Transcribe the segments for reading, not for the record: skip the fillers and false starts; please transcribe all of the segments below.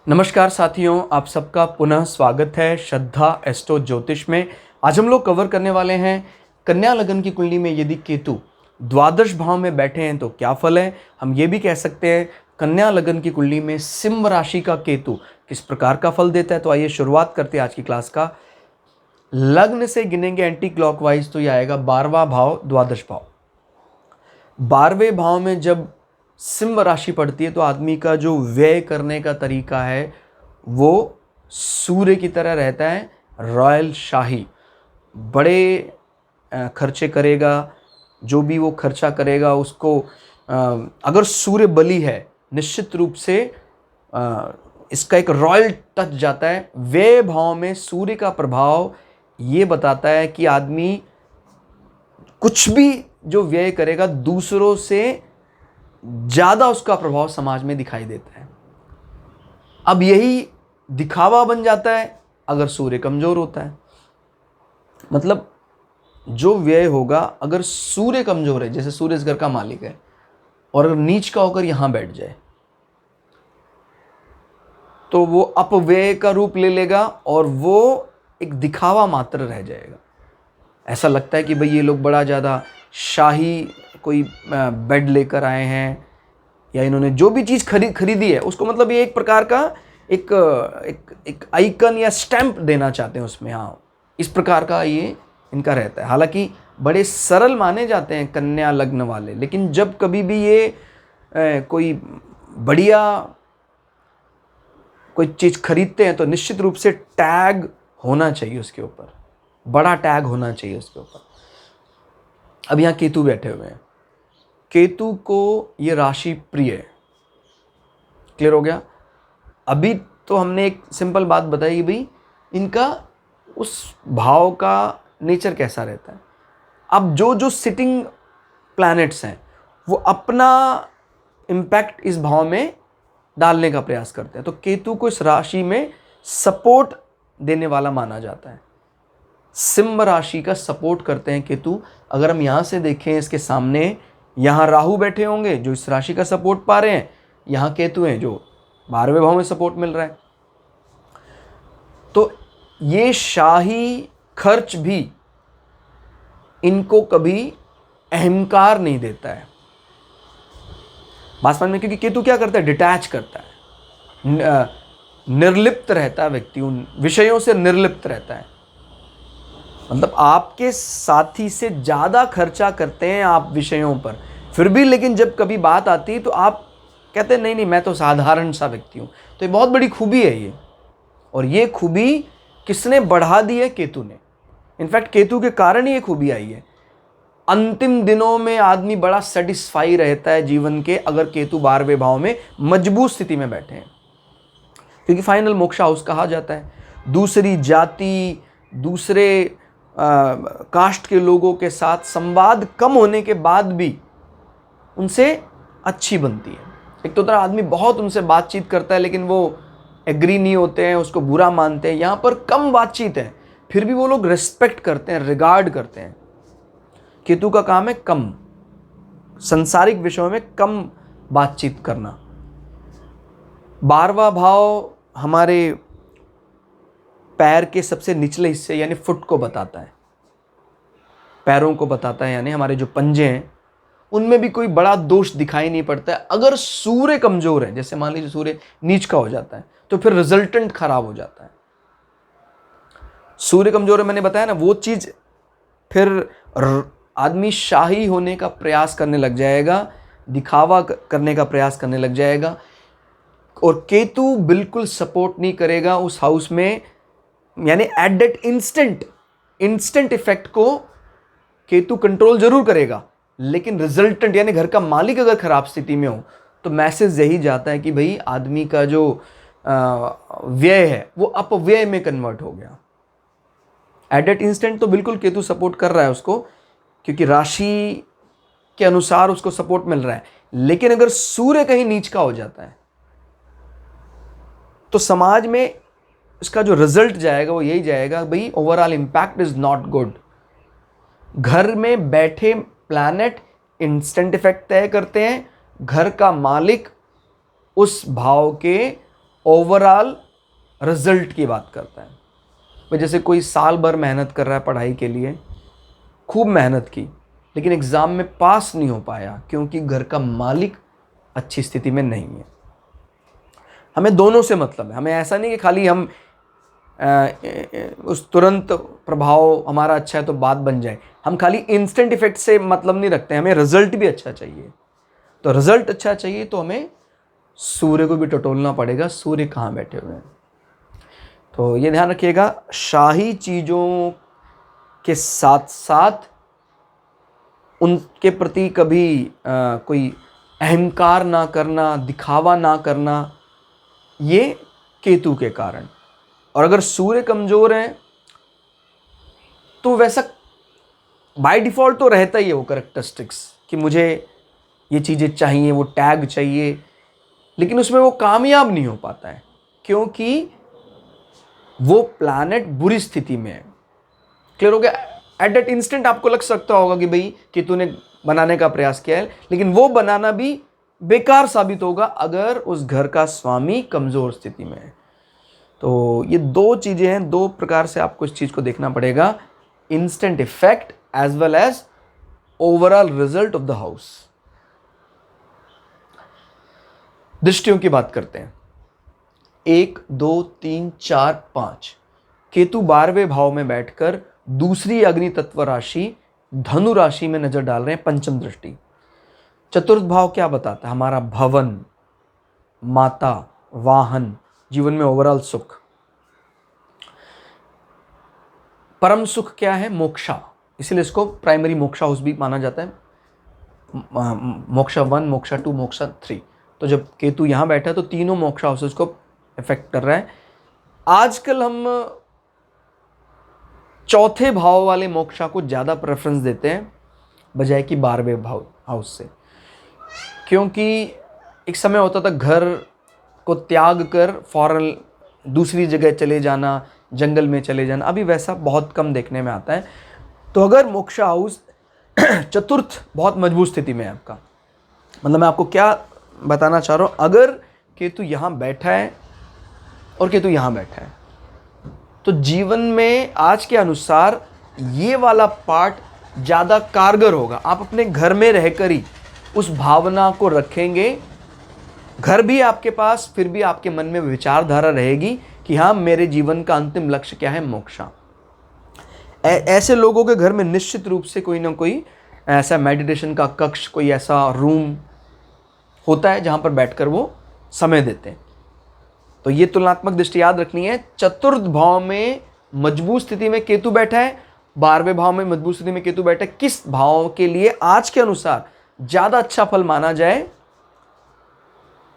नमस्कार साथियों, आप सबका पुनः स्वागत है श्रद्धा एस्ट्रो ज्योतिष में। आज हम लोग कवर करने वाले हैं कन्या लगन की कुंडली में यदि केतु द्वादश भाव में बैठे हैं तो क्या फल है। हम ये भी कह सकते हैं कन्या लगन की कुंडली में सिंह राशि का केतु किस प्रकार का फल देता है। तो आइए शुरुआत करते हैं आज की क्लास का। लग्न से गिनेंगे एंटी क्लॉकवाइज तो ये आएगा 12वां भाव, द्वादश भाव। 12वें भाव में जब सिंह राशि पड़ती है तो आदमी का जो व्यय करने का तरीका है वो सूर्य की तरह रहता है, रॉयल शाही। बड़े खर्चे करेगा, जो भी वो खर्चा करेगा उसको अगर सूर्य बली है निश्चित रूप से इसका एक रॉयल टच जाता है। व्यय भाव में सूर्य का प्रभाव ये बताता है कि आदमी कुछ भी जो व्यय करेगा दूसरों से ज़्यादा उसका प्रभाव समाज में दिखाई देता है। अब यही दिखावा बन जाता है अगर सूर्य कमज़ोर होता है। मतलब जो व्यय होगा अगर सूर्य कमज़ोर है, जैसे सूर्य इस घर का मालिक है और अगर नीच का होकर यहाँ बैठ जाए तो वो अपव्यय का रूप ले लेगा और वो एक दिखावा मात्र रह जाएगा। ऐसा लगता है कि भाई ये लोग बड़ा ज़्यादा शाही कोई बेड लेकर आए हैं या इन्होंने जो भी चीज़ खरीदी है उसको, मतलब ये एक प्रकार का एक आइकन या स्टैंप देना चाहते हैं उसमें। हाँ, इस प्रकार का ये इनका रहता है। हालांकि बड़े सरल माने जाते हैं कन्या लग्न वाले, लेकिन जब कभी भी ये कोई बढ़िया कोई चीज़ खरीदते हैं तो निश्चित रूप से टैग होना चाहिए उसके ऊपर, बड़ा टैग होना चाहिए उसके ऊपर। अब यहाँ केतु बैठे हुए हैं, केतु को ये राशि प्रिय है। क्लियर हो गया। अभी तो हमने एक सिंपल बात बताई कि भाई इनका उस भाव का नेचर कैसा रहता है। अब जो जो सिटिंग प्लैनेट्स हैं वो अपना इम्पैक्ट इस भाव में डालने का प्रयास करते हैं, तो केतु को इस राशि में सपोर्ट देने वाला माना जाता है। सिंह राशि का सपोर्ट करते हैं केतु। अगर हम यहाँ से देखें, इसके सामने यहाँ राहु बैठे होंगे जो इस राशि का सपोर्ट पा रहे हैं, यहाँ केतु हैं जो 12वें भाव में सपोर्ट मिल रहा है। तो ये शाही खर्च भी इनको कभी अहंकार नहीं देता है। बात समझ में, क्योंकि केतु क्या करता है, डिटैच करता है, निर्लिप्त रहता है व्यक्ति, उन विषयों से निर्लिप्त रहता है। मतलब आपके साथी से ज़्यादा खर्चा करते हैं आप विषयों पर, फिर भी लेकिन जब कभी बात आती है तो आप कहते हैं नहीं नहीं मैं तो साधारण सा व्यक्ति हूँ। तो ये बहुत बड़ी खूबी है ये, और ये खूबी किसने बढ़ा दी है, केतु ने। इनफैक्ट केतु के कारण ही ये खूबी आई है। अंतिम दिनों में आदमी बड़ा सेटिस्फाई रहता है जीवन के अगर केतु 12वें भाव में मजबूत स्थिति में बैठे हैं, क्योंकि फाइनल मोक्ष हाउस कहा जाता है। दूसरी जाति, दूसरे कास्ट के लोगों के साथ संवाद कम होने के बाद भी उनसे अच्छी बनती है। एक तो तरह आदमी बहुत उनसे बातचीत करता है लेकिन वो एग्री नहीं होते हैं, उसको बुरा मानते हैं। यहाँ पर कम बातचीत है फिर भी वो लोग रिस्पेक्ट करते हैं, रिगार्ड करते हैं। केतु का काम है कम संसारिक विषयों में कम बातचीत करना। 12वां भाव हमारे पैर के सबसे निचले हिस्से यानी फुट को बताता है, पैरों को बताता है, यानी हमारे जो पंजे हैं उनमें भी कोई बड़ा दोष दिखाई नहीं पड़ता है। अगर सूर्य कमजोर है, जैसे मान लीजिए सूर्य नीच का हो जाता है तो फिर रिजल्टेंट खराब हो जाता है। सूर्य कमजोर है, मैंने बताया ना, वो चीज फिर आदमी शाही होने का प्रयास करने लग जाएगा, दिखावा करने का प्रयास करने लग जाएगा। और केतु बिल्कुल सपोर्ट नहीं करेगा उस हाउस में, यानी एट दैट इंस्टेंट इफेक्ट को केतु कंट्रोल जरूर करेगा, लेकिन रिजल्टेंट यानी घर का मालिक अगर खराब स्थिति में हो तो मैसेज यही जाता है कि भाई आदमी का जो व्यय है वो अपव्यय में कन्वर्ट हो गया। एट दैट इंस्टेंट तो बिल्कुल केतु सपोर्ट कर रहा है उसको, क्योंकि राशि के अनुसार उसको सपोर्ट मिल रहा है। लेकिन अगर सूर्य कहीं नीच का हो जाता है तो समाज में इसका जो रिजल्ट जाएगा वो यही जाएगा, भाई overall impact is not good. घर में बैठे प्लैनेट इंस्टेंट इफेक्ट तय करते हैं, घर का मालिक उस भाव के ओवरऑल रिजल्ट की बात करता है। भाई जैसे कोई साल भर मेहनत कर रहा है पढ़ाई के लिए, खूब मेहनत की, लेकिन एग्ज़ाम में पास नहीं हो पाया क्योंकि घर का मालिक अच्छी स्थिति में नहीं है। हमें दोनों से मतलब है। हमें ऐसा नहीं कि खाली हम उस तुरंत प्रभाव हमारा अच्छा है तो बात बन जाए। हम खाली इंस्टेंट इफेक्ट से मतलब नहीं रखते हैं, हमें रिजल्ट भी अच्छा चाहिए। तो रिजल्ट अच्छा चाहिए तो हमें सूर्य को भी टटोलना पड़ेगा। सूर्य कहाँ बैठे हुए हैं, तो ये ध्यान रखिएगा। शाही चीज़ों के साथ साथ उनके प्रति कभी कोई अहंकार ना करना, दिखावा ना करना, ये केतु के कारण। और अगर सूर्य कमज़ोर है तो वैसा बाय डिफ़ॉल्ट तो रहता ही है वो करेक्टरिस्टिक्स कि मुझे ये चीज़ें चाहिए, वो टैग चाहिए, लेकिन उसमें वो कामयाब नहीं हो पाता है क्योंकि वो प्लैनेट बुरी स्थिति में है। क्लियर हो गया? एट दैट इंस्टेंट आपको लग सकता होगा कि भाई कि तूने बनाने का प्रयास किया है, लेकिन वो बनाना भी बेकार साबित होगा अगर उस घर का स्वामी कमज़ोर स्थिति में है। तो ये दो चीज़ें हैं, दो प्रकार से आपको इस चीज़ को देखना पड़ेगा, instant effect as well as overall result of the house. दृष्टियों की बात करते हैं। 1 2 3 4 5 केतु 12वें भाव में बैठकर दूसरी अग्नि तत्व राशि धनु राशि में नजर डाल रहे हैं, पंचम दृष्टि। चतुर्थ भाव क्या बताता है? हमारा भवन, माता, वाहन, जीवन में ओवरऑल सुख। परम सुख क्या है? मोक्षा, इसलिए इसको प्राइमरी मोक्षा हाउस भी माना जाता है। मोक्षा 1, मोक्षा 2, मोक्षा 3। तो जब केतु यहाँ बैठा है तो तीनों मोक्षा हाउसेस को इफेक्ट कर रहा है। आजकल हम चौथे भाव वाले मोक्षा को ज़्यादा प्रेफरेंस देते हैं बजाय कि 12वें भाव हाउस से, क्योंकि एक समय होता था घर को त्याग कर फौरन दूसरी जगह चले जाना, जंगल में चले जाना, अभी वैसा बहुत कम देखने में आता है। तो अगर मोक्षा हाउस चतुर्थ बहुत मजबूत स्थिति में है आपका, मतलब मैं आपको क्या बताना चाह रहा हूँ, अगर केतु यहाँ बैठा है और केतु यहाँ बैठा है तो जीवन में आज के अनुसार ये वाला पार्ट ज़्यादा कारगर होगा। आप अपने घर में रहकर ही उस भावना को रखेंगे, घर भी आपके पास, फिर भी आपके मन में विचारधारा रहेगी कि हाँ मेरे जीवन का अंतिम लक्ष्य क्या है? मोक्षा। ऐसे लोगों के घर में निश्चित रूप से कोई ना कोई ऐसा मेडिटेशन का कक्ष, कोई ऐसा रूम होता है जहाँ पर बैठकर वो समय देते हैं। तो ये तुलनात्मक दृष्टि याद रखनी है। चतुर्थ भाव में मजबूत स्थिति में केतु बैठा है, 12वें भाव में मजबूत स्थिति में केतु बैठा है। किस भाव के लिए आज के अनुसार ज़्यादा अच्छा फल माना जाए?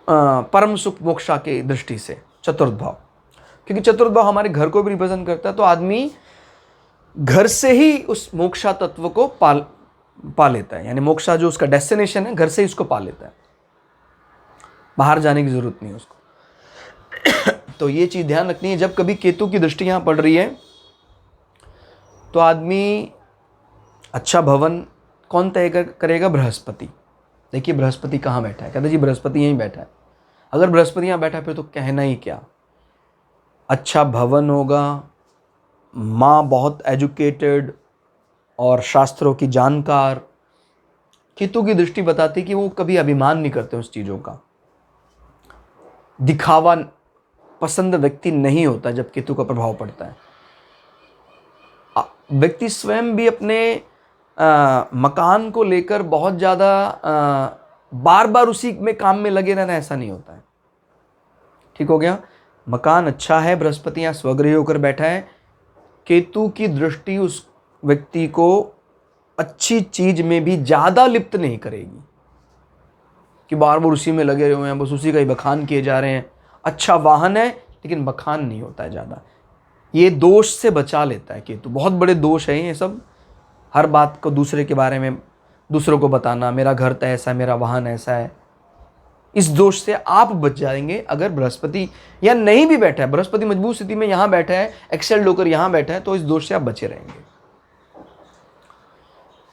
परम सुख मोक्षा की दृष्टि से चतुर्थ भाव, क्योंकि चतुर्थ भाव हमारे घर को भी रिप्रेजेंट करता है। तो आदमी घर से ही उस मोक्षा तत्व को पा लेता है, यानी मोक्षा जो उसका डेस्टिनेशन है घर से ही उसको पा लेता है, बाहर जाने की जरूरत नहीं है उसको। तो ये चीज़ ध्यान रखनी है, जब कभी केतु की दृष्टि यहाँ पड़ रही है तो आदमी अच्छा भवन कौन तय करेगा? बृहस्पति। देखिए बृहस्पति कहाँ बैठा है, कहते जी बृहस्पति यहीं बैठा है। अगर बृहस्पति यहाँ बैठा है फिर तो कहना ही क्या, अच्छा भवन होगा, माँ बहुत एजुकेटेड और शास्त्रों की जानकार। केतु की दृष्टि बताती कि वो कभी अभिमान नहीं करते उस चीज़ों का, दिखावा पसंद व्यक्ति नहीं होता जब केतु का प्रभाव पड़ता है। व्यक्ति स्वयं भी अपने मकान को लेकर बहुत ज़्यादा बार बार उसी में काम में लगे रहना ऐसा नहीं होता है। ठीक हो गया? मकान अच्छा है, बृहस्पति यहाँ स्वगृही होकर बैठा है, केतु की दृष्टि उस व्यक्ति को अच्छी चीज में भी ज़्यादा लिप्त नहीं करेगी कि बार बार उसी में लगे हुए हैं, बस उसी का ही बखान किए जा रहे हैं। अच्छा वाहन है लेकिन बखान नहीं होता है ज़्यादा, ये दोष से बचा लेता है केतु। बहुत बड़े दोष हैं ये सब, हर बात को दूसरे के बारे में दूसरों को बताना, मेरा घर तो ऐसा है, मेरा वाहन ऐसा है, इस दोष से आप बच जाएंगे अगर बृहस्पति या नहीं भी बैठा है, बृहस्पति मजबूत स्थिति में यहाँ बैठा है, एक्सेल होकर यहाँ बैठा है, तो इस दोष से आप बचे रहेंगे।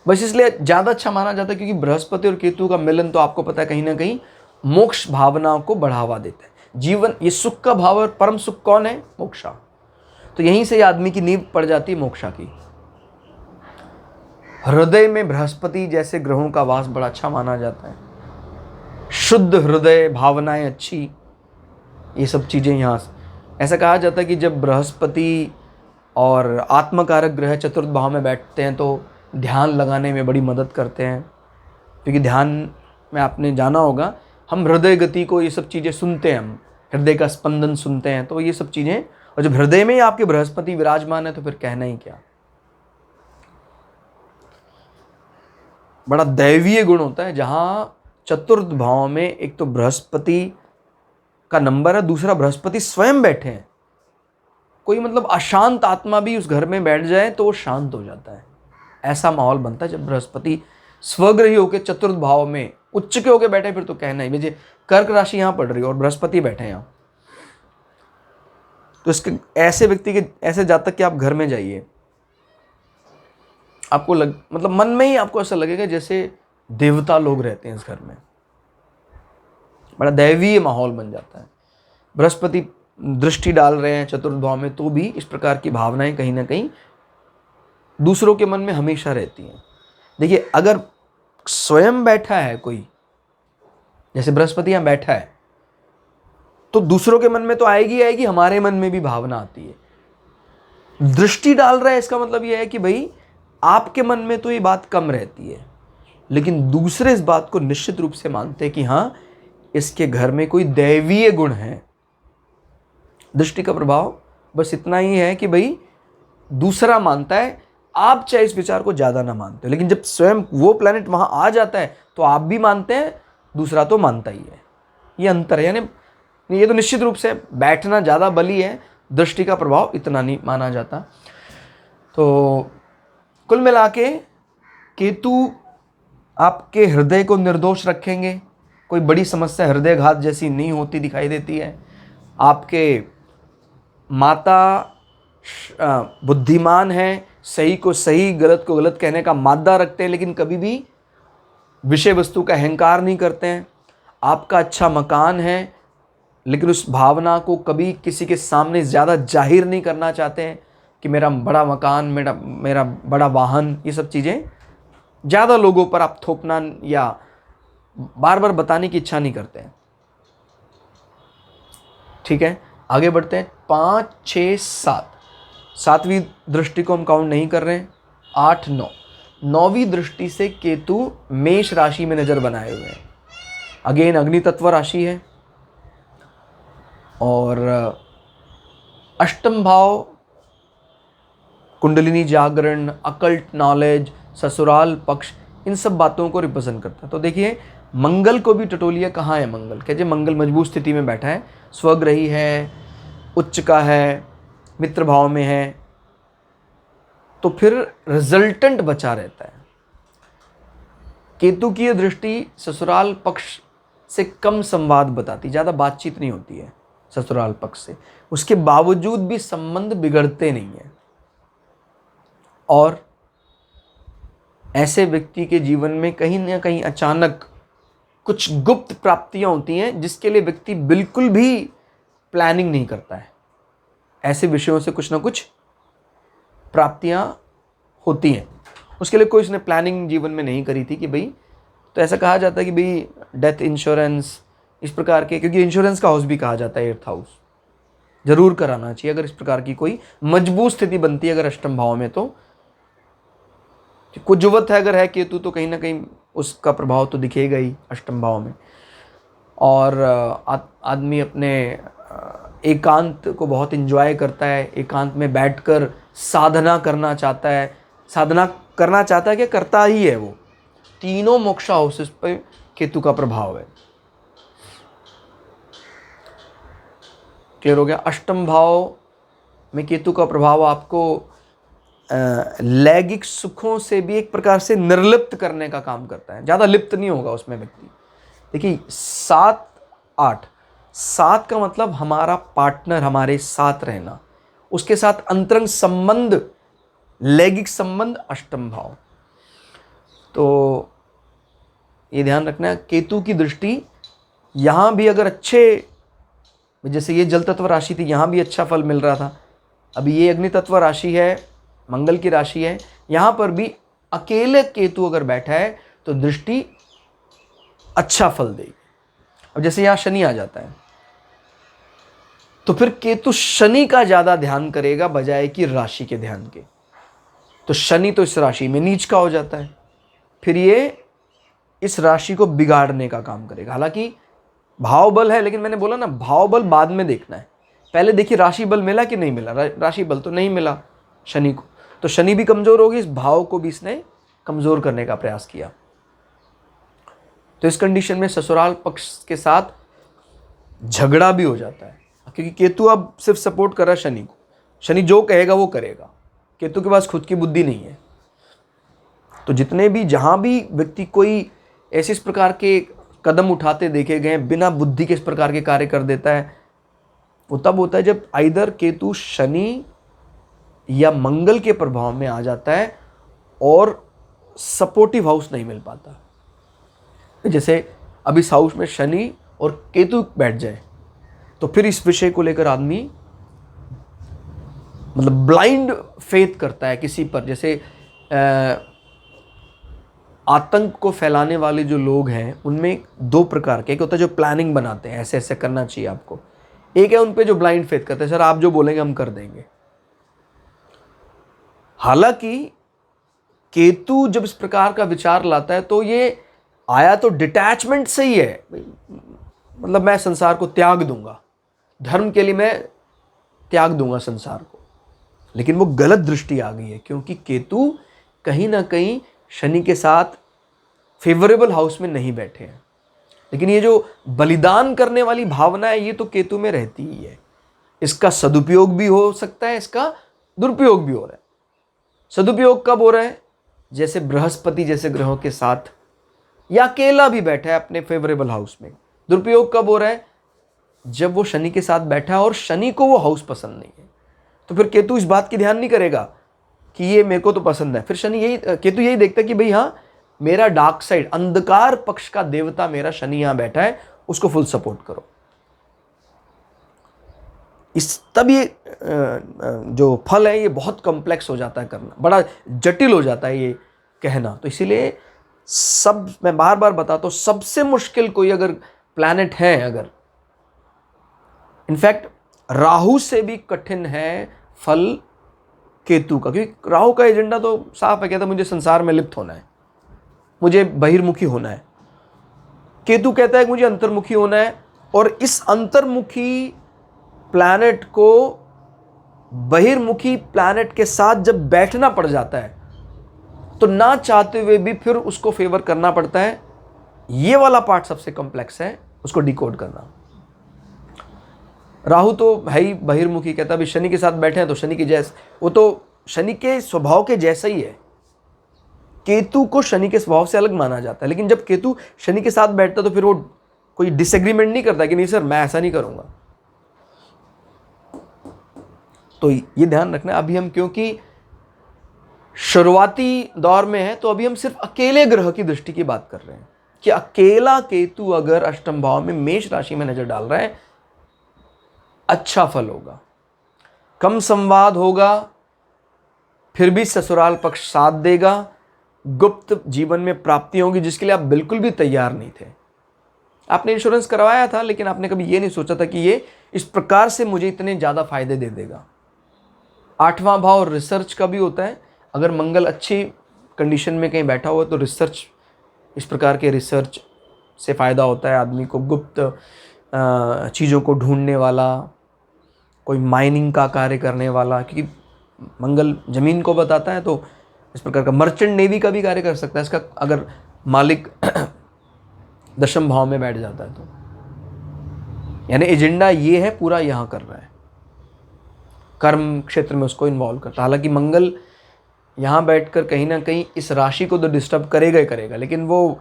बस इसलिए ज़्यादा अच्छा माना जाता है क्योंकि बृहस्पति और केतु का मिलन तो आपको पता है कहीं ना कहीं मोक्ष भावनाओं को बढ़ावा देता है। जीवन, ये सुख का भाव और परम सुख कौन है? मोक्षा। तो यहीं से आदमी की नींव पड़ जाती है मोक्षा की। हृदय में बृहस्पति जैसे ग्रहों का वास बड़ा अच्छा माना जाता है। शुद्ध हृदय, भावनाएं अच्छी, ये सब चीजें यहाँ ऐसा कहा जाता है कि जब बृहस्पति और आत्मकारक ग्रह चतुर्थ भाव में बैठते हैं तो ध्यान लगाने में बड़ी मदद करते हैं। क्योंकि ध्यान में आपने जाना होगा, हम हृदय गति को, ये सब चीज़ें सुनते हैं, हम हृदय का स्पंदन सुनते हैं, तो ये सब चीज़ें, और जब हृदय में ही आपके बृहस्पति विराजमान है तो फिर कहना ही क्या। बड़ा दैवीय गुण होता है जहाँ चतुर्थ भाव में एक तो बृहस्पति का नंबर है, दूसरा बृहस्पति स्वयं बैठे हैं। कोई मतलब अशांत आत्मा भी उस घर में बैठ जाए तो वो शांत हो जाता है। ऐसा माहौल बनता है जब बृहस्पति स्वग्रही होकर चतुर्थ भाव में उच्च के होकर बैठे, फिर तो कहना ही। मुझे कर्क राशि यहां पड़ रही है और बृहस्पति बैठे हैं यहां, तो इसके ऐसे व्यक्ति के, ऐसे जातक के आप घर में जाइए, आपको मतलब मन में ही आपको ऐसा लगेगा जैसे देवता लोग रहते हैं इस घर में। बड़ा दैवीय माहौल बन जाता है। बृहस्पति दृष्टि डाल रहे हैं चतुर्थ भाव में तो भी इस प्रकार की भावनाएं कहीं ना कहीं दूसरों के मन में हमेशा रहती हैं। देखिए, अगर स्वयं बैठा है कोई, जैसे बृहस्पति यहां बैठा है, तो दूसरों के मन में तो आएगी आएगी, हमारे मन में भी भावना आती है। दृष्टि डाल रहा है, इसका मतलब यह है कि भाई आपके मन में तो ये बात कम रहती है, लेकिन दूसरे इस बात को निश्चित रूप से मानते हैं कि हाँ, इसके घर में कोई दैवीय गुण है। दृष्टि का प्रभाव बस इतना ही है कि भाई दूसरा मानता है, आप चाहे इस विचार को ज्यादा ना मानते हो, लेकिन जब स्वयं वो प्लैनेट वहां आ जाता है तो आप भी मानते हैं, दूसरा तो मानता ही है। ये अंतर है। यानी ये तो निश्चित रूप से बैठना ज्यादा बली है, दृष्टि का प्रभाव इतना नहीं माना जाता। तो कुल मिला के केतु आपके हृदय को निर्दोष रखेंगे, कोई बड़ी समस्या हृदयघात जैसी नहीं होती दिखाई देती है। आपके माता बुद्धिमान है, सही को सही, गलत को गलत कहने का मादा रखते हैं, लेकिन कभी भी विषय वस्तु का अहंकार नहीं करते हैं। आपका अच्छा मकान है, लेकिन उस भावना को कभी किसी के सामने ज़्यादा जाहिर नहीं करना चाहते हैं कि मेरा बड़ा मकान, मेरा बड़ा वाहन, ये सब चीज़ें ज़्यादा लोगों पर आप थोपना या बार बार बताने की इच्छा नहीं करते हैं। ठीक है, आगे बढ़ते हैं। 5, 6, 7, 7वीं दृष्टि को हम काउंट नहीं कर रहे हैं। 8, 9, 9वीं दृष्टि से केतु मेष राशि में नजर बनाए हुए हैं। अगेन अग्नि तत्व राशि है और अष्टम भाव कुंडलिनी जागरण, अकल्ट नॉलेज, ससुराल पक्ष, इन सब बातों को रिप्रेजेंट करता है। तो देखिए, मंगल को भी टटोलिया कहाँ है मंगल, कहते मंगल मजबूत स्थिति में बैठा है, स्वग्रही है, उच्च का है, मित्र भाव में है, तो फिर रिजल्टेंट बचा रहता है। केतु की दृष्टि ससुराल पक्ष से कम संवाद बताती, ज़्यादा बातचीत नहीं होती है ससुराल पक्ष से, उसके बावजूद भी संबंध बिगड़ते नहीं है। और ऐसे व्यक्ति के जीवन में कहीं ना कहीं अचानक कुछ गुप्त प्राप्तियां होती हैं जिसके लिए व्यक्ति बिल्कुल भी प्लानिंग नहीं करता है। ऐसे विषयों से कुछ ना कुछ प्राप्तियां होती हैं, उसके लिए कोई उसने प्लानिंग जीवन में नहीं करी थी कि भाई, तो ऐसा कहा जाता है कि भाई डेथ इंश्योरेंस, इस प्रकार के, क्योंकि इंश्योरेंस का हाउस भी कहा जाता है 8th हाउस, जरूर कराना चाहिए अगर इस प्रकार की कोई मजबूत स्थिति बनती है अगर अष्टम भाव में। तो कुछ जुवत है अगर है केतु तो कहीं ना कहीं उसका प्रभाव तो दिखेगा ही अष्टम भाव में। और आदमी अपने एकांत को बहुत एंजॉय करता है, एकांत में बैठकर साधना करना चाहता है। साधना करना चाहता है कि करता ही है वो। तीनों मोक्ष हाउसेस पे केतु का प्रभाव है। क्लियर हो गया। अष्टम भाव में केतु का प्रभाव आपको लैंगिक सुखों से भी एक प्रकार से निर्लिप्त करने का काम करता है, ज़्यादा लिप्त नहीं होगा उसमें व्यक्ति। देखिए 7, 8, 7 का मतलब हमारा पार्टनर, हमारे साथ रहना, उसके साथ अंतरंग संबंध, लैंगिक संबंध, अष्टम भाव। तो ये ध्यान रखना है, केतु की दृष्टि यहाँ भी अगर अच्छे जैसे ये जल तत्व राशि थी, यहाँ भी अच्छा फल मिल रहा था। अभी ये अग्नि तत्व राशि है, मंगल की राशि है, यहाँ पर भी अकेले केतु अगर बैठा है तो दृष्टि अच्छा फल देगी। अब जैसे यहाँ शनि आ जाता है तो फिर केतु शनि का ज्यादा ध्यान करेगा बजाय कि राशि के ध्यान के। तो शनि तो इस राशि में नीच का हो जाता है, फिर ये इस राशि को बिगाड़ने का काम करेगा। हालांकि भाव बल है, लेकिन मैंने बोला ना भाव बल बाद में देखना है, पहले देखिए राशि बल मिला कि नहीं मिला। राशि बल तो नहीं मिला शनि को, तो शनि भी कमजोर होगी, इस भाव को भी इसने कमजोर करने का प्रयास किया। तो इस कंडीशन में ससुराल पक्ष के साथ झगड़ा भी हो जाता है, क्योंकि केतु अब सिर्फ सपोर्ट कर रहा है शनि को। शनि जो कहेगा वो करेगा, केतु के पास खुद की बुद्धि नहीं है। तो जितने भी जहां भी व्यक्ति कोई ऐसे इस प्रकार के कदम उठाते देखे गए बिना बुद्धि के इस प्रकार के कार्य कर देता है, वो तब होता है जब आइदर केतु शनि या मंगल के प्रभाव में आ जाता है और सपोर्टिव हाउस नहीं मिल पाता। जैसे अब इस हाउस में शनि और केतु बैठ जाए तो फिर इस विषय को लेकर आदमी मतलब ब्लाइंड फेथ करता है किसी पर। जैसे आतंक को फैलाने वाले जो लोग हैं उनमें दो प्रकार के, एक होता है जो प्लानिंग बनाते हैं, ऐसे ऐसे करना चाहिए आपको, एक है उन पे जो ब्लाइंड फेथ करते हैं, सर आप जो बोलेंगे हम कर देंगे। हालांकि केतु जब इस प्रकार का विचार लाता है तो ये आया तो डिटैचमेंट से ही है, मतलब मैं संसार को त्याग दूंगा, धर्म के लिए मैं त्याग दूंगा संसार को। लेकिन वो गलत दृष्टि आ गई है, क्योंकि केतु कहीं ना कहीं शनि के साथ फेवरेबल हाउस में नहीं बैठे हैं। लेकिन ये जो बलिदान करने वाली भावना है ये तो केतु में रहती ही है। इसका सदुपयोग भी हो सकता है, इसका दुरुपयोग भी हो रहा है। सदुपयोग कब हो रहा है? जैसे बृहस्पति जैसे ग्रहों के साथ, या अकेला भी बैठा है अपने फेवरेबल हाउस में। दुरुपयोग कब हो रहा है? जब वो शनि के साथ बैठा है और शनि को वो हाउस पसंद नहीं है, तो फिर केतु इस बात की ध्यान नहीं करेगा कि ये मेरे को तो पसंद है। फिर केतु यही देखता है कि भाई हाँ, मेरा डार्क साइड, अंधकार पक्ष का देवता मेरा शनि यहां बैठा है, उसको फुल सपोर्ट करो। तब ये जो फल है ये बहुत कॉम्प्लेक्स हो जाता है करना, बड़ा जटिल हो जाता है ये कहना। तो इसीलिए मैं बार बार बताता हूं, सबसे मुश्किल कोई अगर प्लैनेट है, अगर इनफैक्ट राहु से भी कठिन है फल केतु का, क्योंकि राहु का एजेंडा तो साफ है, कहता मुझे संसार में लिप्त होना है, मुझे बहिर्मुखी होना है। केतु कहता है कि मुझे अंतर्मुखी होना है, और इस अंतर्मुखी प्लैनेट को बहिर्मुखी प्लैनेट के साथ जब बैठना पड़ जाता है तो ना चाहते हुए भी फिर उसको फेवर करना पड़ता है। ये वाला पार्ट सबसे कॉम्प्लेक्स है, उसको डिकोड करना। राहु तो है ही बहिर्मुखी, कहता है शनि के साथ बैठे हैं तो शनि के जैसे, वो तो शनि के स्वभाव के जैसा ही है। केतु को शनि के स्वभाव से अलग माना जाता है, लेकिन जब केतु शनि के साथ बैठता है तो फिर वो कोई डिसएग्रीमेंट नहीं करता कि नहीं सर मैं ऐसा नहीं करूंगा। तो ये ध्यान रखना। अभी हम क्योंकि शुरुआती दौर में है तो अभी हम सिर्फ अकेले ग्रह की दृष्टि की बात कर रहे हैं कि अकेला केतु अगर अष्टम भाव में मेष राशि में नजर डाल रहा है, अच्छा फल होगा, कम संवाद होगा, फिर भी ससुराल पक्ष साथ देगा, गुप्त जीवन में प्राप्ति होगी जिसके लिए आप बिल्कुल भी तैयार नहीं थे। आपने इंश्योरेंस करवाया था, लेकिन आपने कभी ये नहीं सोचा था कि ये इस प्रकार से मुझे इतने ज़्यादा फायदे दे देगा। आठवां भाव रिसर्च का भी होता है। अगर मंगल अच्छी कंडीशन में कहीं बैठा हुआ है तो रिसर्च, इस प्रकार के रिसर्च से फ़ायदा होता है आदमी को। गुप्त चीज़ों को ढूंढने वाला, कोई माइनिंग का कार्य करने वाला, क्योंकि मंगल जमीन को बताता है, तो इस प्रकार का मर्चेंट नेवी का भी कार्य कर सकता है इसका, अगर मालिक दशम भाव में बैठ जाता है तो। यानी एजेंडा ये है पूरा यहाँ कर रहा है, कर्म क्षेत्र में उसको इन्वॉल्व करता है। हालांकि मंगल यहाँ बैठकर कहीं ना कहीं इस राशि को तो डिस्टर्ब करेगा ही करेगा, लेकिन वो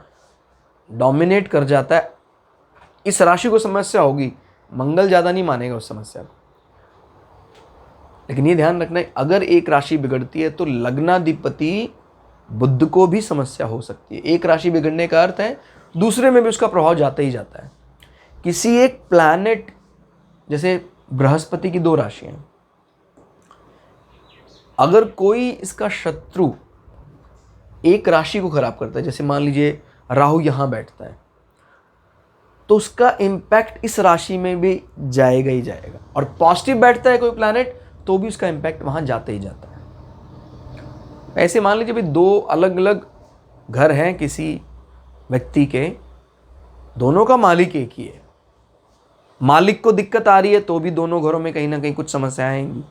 डोमिनेट कर जाता है। इस राशि को समस्या होगी, मंगल ज़्यादा नहीं मानेगा उस समस्या को। लेकिन ये ध्यान रखना है, अगर एक राशि बिगड़ती है तो लग्नाधिपति बुध को भी समस्या हो सकती है। एक राशि बिगड़ने का अर्थ है दूसरे में भी उसका प्रभाव जाता ही जाता है। किसी एक प्लैनेट जैसे बृहस्पति की 2 राशियां हैं, अगर कोई इसका शत्रु एक राशि को खराब करता है, जैसे मान लीजिए राहु यहां बैठता है, तो उसका इम्पैक्ट इस राशि में भी जाएगा ही जाएगा। और पॉजिटिव बैठता है कोई प्लैनेट तो भी उसका इम्पैक्ट वहां जाता ही जाता है। ऐसे मान लीजिए भी 2 अलग अलग घर हैं किसी व्यक्ति के, दोनों का मालिक एक ही है, मालिक को दिक्कत आ रही है तो भी दोनों घरों में कहीं ना कहीं कुछ समस्याएं आएंगी।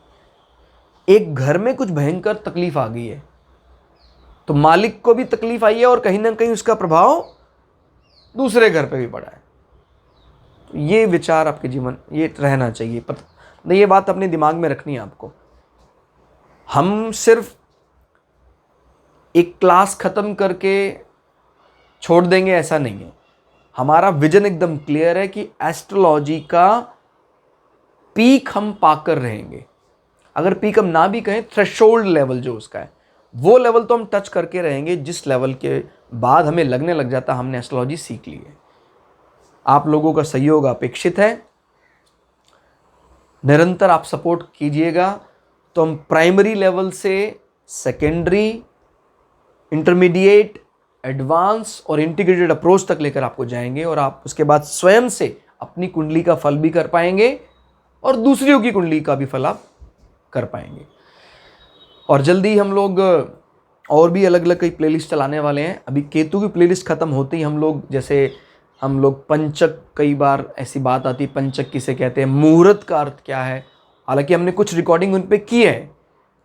एक घर में कुछ भयंकर तकलीफ आ गई है तो मालिक को भी तकलीफ आई है और कहीं ना कहीं उसका प्रभाव दूसरे घर पे भी पड़ा है। तो ये विचार आपके जीवन ये रहना चाहिए, ये बात अपने दिमाग में रखनी है आपको। हम सिर्फ एक क्लास खत्म करके छोड़ देंगे ऐसा नहीं है, हमारा विजन एकदम क्लियर है कि एस्ट्रोलॉजी का पीक हम पाकर रहेंगे। अगर पीक हम ना भी कहें, थ्रेशोल्ड लेवल जो उसका है वो लेवल तो हम टच करके रहेंगे, जिस लेवल के बाद हमें लगने लग जाता हमने एस्ट्रोलॉजी सीख ली है। आप लोगों का सहयोग अपेक्षित है, निरंतर आप सपोर्ट कीजिएगा तो हम प्राइमरी लेवल से सेकेंडरी, इंटरमीडिएट, एडवांस और इंटीग्रेटेड अप्रोच तक लेकर आपको जाएंगे और आप उसके बाद स्वयं से अपनी कुंडली का फल भी कर पाएंगे और दूसरियों की कुंडली का भी फल आप कर पाएंगे। और जल्दी हम लोग और भी अलग अलग कई प्लेलिस्ट चलाने वाले हैं। अभी केतु की प्लेलिस्ट खत्म होते ही हम लोग पंचक, कई बार ऐसी बात आती, पंचक किसे कहते हैं, मुहूर्त का अर्थ क्या है, हालांकि हमने कुछ रिकॉर्डिंग उन पे की है।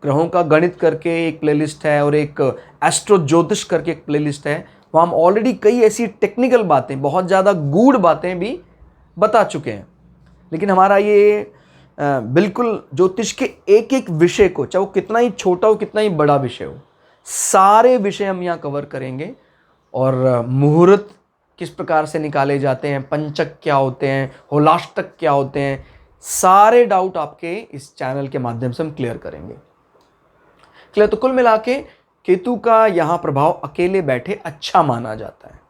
ग्रहों का गणित करके एक प्लेलिस्ट है और एक एस्ट्रो ज्योतिष करके एक प्लेलिस्ट है, वहाँ हम ऑलरेडी कई ऐसी टेक्निकल बातें, बहुत ज़्यादा गूढ़ बातें भी बता चुके हैं। लेकिन हमारा ये बिल्कुल ज्योतिष के एक एक विषय को, चाहे वो कितना ही छोटा हो कितना ही बड़ा विषय हो, सारे विषय हम यहाँ कवर करेंगे। और मुहूर्त किस प्रकार से निकाले जाते हैं, पंचक क्या होते हैं, होलाष्टक क्या होते हैं, सारे डाउट आपके इस चैनल के माध्यम से हम क्लियर करेंगे। तो कुल मिला के केतु का यहाँ प्रभाव अकेले बैठे अच्छा माना जाता है।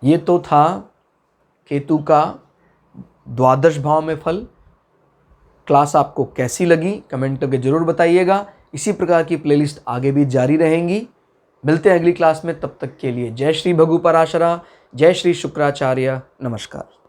ये तो था केतु का द्वादश भाव में फल। क्लास आपको कैसी लगी कमेंट करके जरूर बताइएगा। इसी प्रकार की प्लेलिस्ट आगे भी जारी रहेंगी। मिलते हैं अगली क्लास में, तब तक के लिए जय श्री भगु पराशरा, जय श्री शुक्राचार्य, नमस्कार।